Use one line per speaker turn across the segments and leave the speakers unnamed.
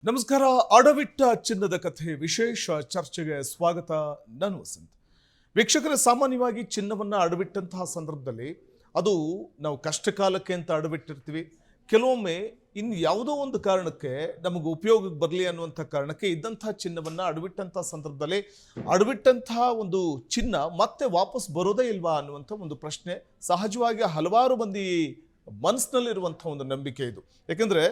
ನಮಸ್ಕಾರ. ಅಡವಿಟ್ಟ ಚಿನ್ನದ ಕಥೆ ವಿಶೇಷ ಚರ್ಚೆಗೆ ಸ್ವಾಗತ. ನಾನು ವಸಂತ್. ವೀಕ್ಷಕರೇ, ಸಾಮಾನ್ಯವಾಗಿ ಚಿನ್ನವನ್ನು ಅಡವಿಟ್ಟಂತಹ ಸಂದರ್ಭದಲ್ಲಿ ಅದು ನಾವು ಕಷ್ಟಕಾಲಕ್ಕೆ ಅಂತ ಅಡವಿಟ್ಟಿರ್ತೀವಿ. ಕೆಲವೊಮ್ಮೆ ಇನ್ನು ಯಾವುದೋ ಒಂದು ಕಾರಣಕ್ಕೆ ನಮಗೆ ಉಪಯೋಗಕ್ಕೆ ಬರಲಿ ಅನ್ನುವಂಥ ಕಾರಣಕ್ಕೆ ಇದ್ದಂತಹ ಚಿನ್ನವನ್ನು ಅಡವಿಟ್ಟಂಥ ಸಂದರ್ಭದಲ್ಲಿ ಅಡವಿಟ್ಟಂತಹ ಒಂದು ಚಿನ್ನ ಮತ್ತೆ ವಾಪಸ್ ಬರೋದೇ ಇಲ್ವಾ ಅನ್ನುವಂಥ ಒಂದು ಪ್ರಶ್ನೆ ಸಹಜವಾಗಿ ಹಲವಾರು ಮಂದಿ ಮನಸ್ಸಿನಲ್ಲಿರುವಂಥ ಒಂದು ನಂಬಿಕೆ ಇದು. ಯಾಕೆಂದರೆ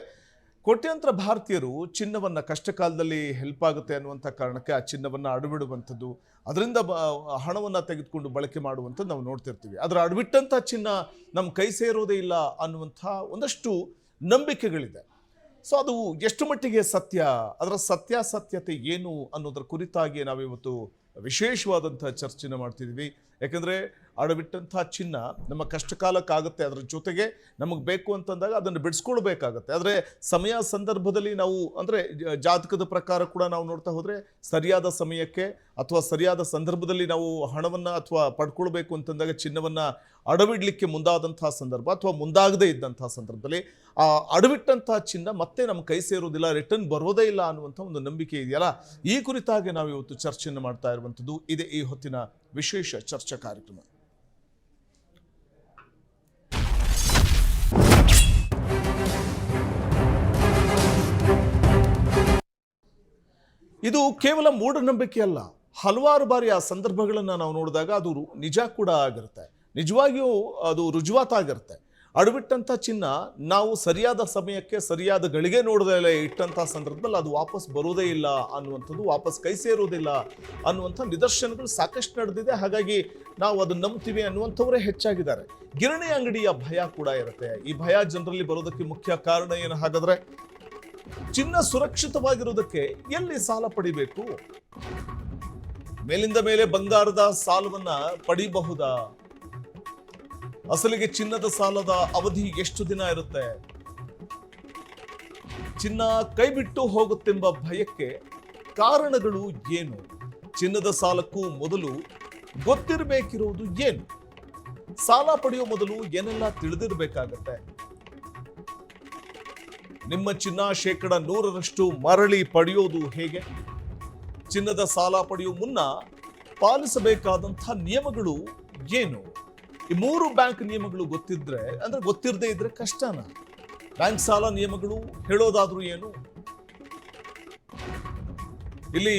ಕೋಟ್ಯಾಂತರ ಭಾರತೀಯರು ಚಿನ್ನವನ್ನು ಕಷ್ಟ ಕಾಲದಲ್ಲಿ ಹೆಲ್ಪ್ ಆಗುತ್ತೆ ಅನ್ನುವಂಥ ಕಾರಣಕ್ಕೆ ಆ ಚಿನ್ನವನ್ನು ಅಡವಿಡುವಂಥದ್ದು, ಅದರಿಂದ ಹಣವನ್ನು ತೆಗೆದುಕೊಂಡು ಬಳಕೆ ಮಾಡುವಂಥದ್ದು ನಾವು ನೋಡ್ತಿರ್ತೀವಿ. ಆದರೆ ಅಡವಿಟ್ಟಂಥ ಚಿನ್ನ ನಮ್ಮ ಕೈ ಸೇರೋದೇ ಇಲ್ಲ ಅನ್ನುವಂಥ ಒಂದಷ್ಟು ನಂಬಿಕೆಗಳಿದೆ. ಸೊ ಅದು ಎಷ್ಟು ಮಟ್ಟಿಗೆ ಸತ್ಯ, ಅದರ ಸತ್ಯಾಸತ್ಯತೆ ಏನು ಅನ್ನೋದರ ಕುರಿತಾಗಿ ನಾವಿವತ್ತು ವಿಶೇಷವಾದಂಥ ಚರ್ಚೆನ ಮಾಡ್ತಿದ್ವಿ. ಯಾಕೆಂದರೆ ಅಡವಿಟ್ಟಂಥ ಚಿನ್ನ ನಮ್ಮ ಕಷ್ಟಕಾಲಕ್ಕಾಗುತ್ತೆ, ಅದರ ಜೊತೆಗೆ ನಮಗೆ ಬೇಕು ಅಂತಂದಾಗ ಅದನ್ನು ಬಿಡಿಸ್ಕೊಳ್ಬೇಕಾಗತ್ತೆ. ಆದರೆ ಸಮಯ ಸಂದರ್ಭದಲ್ಲಿ ನಾವು ಅಂದರೆ ಜಾತಕದ ಪ್ರಕಾರ ಕೂಡ ನಾವು ನೋಡ್ತಾ ಹೋದರೆ ಸರಿಯಾದ ಸಮಯಕ್ಕೆ ಅಥವಾ ಸರಿಯಾದ ಸಂದರ್ಭದಲ್ಲಿ ನಾವು ಹಣವನ್ನು ಅಥವಾ ಪಡ್ಕೊಳ್ಬೇಕು ಅಂತಂದಾಗ ಚಿನ್ನವನ್ನು ಅಡವಿಡಲಿಕ್ಕೆ ಮುಂದಾದಂತಹ ಸಂದರ್ಭ ಅಥವಾ ಮುಂದಾಗದೇ ಇದ್ದಂಥ ಸಂದರ್ಭದಲ್ಲಿ ಆ ಅಡವಿಟ್ಟಂಥ ಚಿನ್ನ ಮತ್ತೆ ನಮ್ಮ ಕೈ ಸೇರೋದಿಲ್ಲ, ರಿಟರ್ನ್ ಬರೋದೇ ಇಲ್ಲ ಅನ್ನುವಂಥ ಒಂದು ನಂಬಿಕೆ ಇದೆಯಲ್ಲ, ಈ ಕುರಿತಾಗಿ ನಾವು ಇವತ್ತು ಚರ್ಚೆಯನ್ನು ಮಾಡ್ತಾ ಇರುವಂಥದ್ದು ಇದೆ ಈ ಹೊತ್ತಿನ ವಿಶೇಷ ಚರ್ಚಾ ಕಾರ್ಯಕ್ರಮ. ಇದು ಕೇವಲ ಮೂಢನಂಬಿಕೆ ಅಲ್ಲ. ಹಲವಾರು ಬಾರಿ ಆ ಸಂದರ್ಭಗಳನ್ನು ನಾವು ನೋಡಿದಾಗ ಅದು ನಿಜ ಕೂಡ ಆಗಿರುತ್ತೆ, ನಿಜವಾಗಿಯೂ ಅದು ರುಜುವಾತಾಗಿರುತ್ತೆ. ಅಡವಿಟ್ಟಂಥ ಚಿನ್ನ ನಾವು ಸರಿಯಾದ ಸಮಯಕ್ಕೆ ಸರಿಯಾದ ಗಳಿಗೆ ನೋಡದೇ ಇಟ್ಟಂಥ ಸಂದರ್ಭದಲ್ಲಿ ಅದು ವಾಪಸ್ ಬರೋದೇ ಇಲ್ಲ ಅನ್ನುವಂಥದ್ದು, ವಾಪಸ್ ಕೈ ಸೇರೋದಿಲ್ಲ ಅನ್ನುವಂಥ ನಿದರ್ಶನಗಳು ಸಾಕಷ್ಟು ನಡೆದಿದೆ. ಹಾಗಾಗಿ ನಾವು ಅದನ್ನು ನಂಬ್ತೀವಿ ಅನ್ನುವಂಥವರೇ ಹೆಚ್ಚಾಗಿದ್ದಾರೆ. ಗಿರಣಿ ಅಂಗಡಿಯ ಭಯ ಕೂಡ ಇರುತ್ತೆ. ಈ ಭಯ ಜನರಲ್ಲಿ ಬರೋದಕ್ಕೆ ಮುಖ್ಯ ಕಾರಣ ಏನು ಹಾಗಾದ್ರೆ? ಚಿನ್ನ ಸುರಕ್ಷಿತವಾಗಿರೋದಕ್ಕೆ ಎಲ್ಲಿ ಸಾಲ ಪಡಿಬೇಕು? ಮೇಲಿಂದ ಮೇಲೆ ಬಂಗಾರದ ಸಾಲವನ್ನ ಪಡಿಬಹುದಾ? ಅಸಲಿಗೆ ಚಿನ್ನದ ಸಾಲದ ಅವಧಿ ಎಷ್ಟು ದಿನ ಇರುತ್ತೆ? ಚಿನ್ನ ಕೈ ಬಿಟ್ಟು ಹೋಗುತ್ತೆಂಬ ಭಯಕ್ಕೆ ಕಾರಣಗಳು ಏನು? ಚಿನ್ನದ ಸಾಲಕ್ಕೂ ಮೊದಲು ಗೊತ್ತಿರಬೇಕಿರುವುದು ಏನು? ಸಾಲ ಪಡೆಯುವ ಮೊದಲು ಏನೆಲ್ಲ ತಿಳಿದಿರಬೇಕಾಗತ್ತೆ? ನಿಮ್ಮ ಚಿನ್ನ 100% ಮರಳಿ ಪಡೆಯೋದು ಹೇಗೆ? ಚಿನ್ನದ ಸಾಲ ಪಡೆಯುವ ಮುನ್ನ ಪಾಲಿಸಬೇಕಾದಂಥ ನಿಯಮಗಳು ಏನು? ಈ 3 ಬ್ಯಾಂಕ್ ನಿಯಮಗಳು ಗೊತ್ತಿದ್ರೆ, ಅಂದ್ರೆ ಗೊತ್ತಿರದೇ ಇದ್ರೆ ಕಷ್ಟನ. ಬ್ಯಾಂಕ್ ಸಾಲ ನಿಯಮಗಳು ಹೇಳೋದಾದ್ರೂ ಏನು? ಇಲ್ಲಿ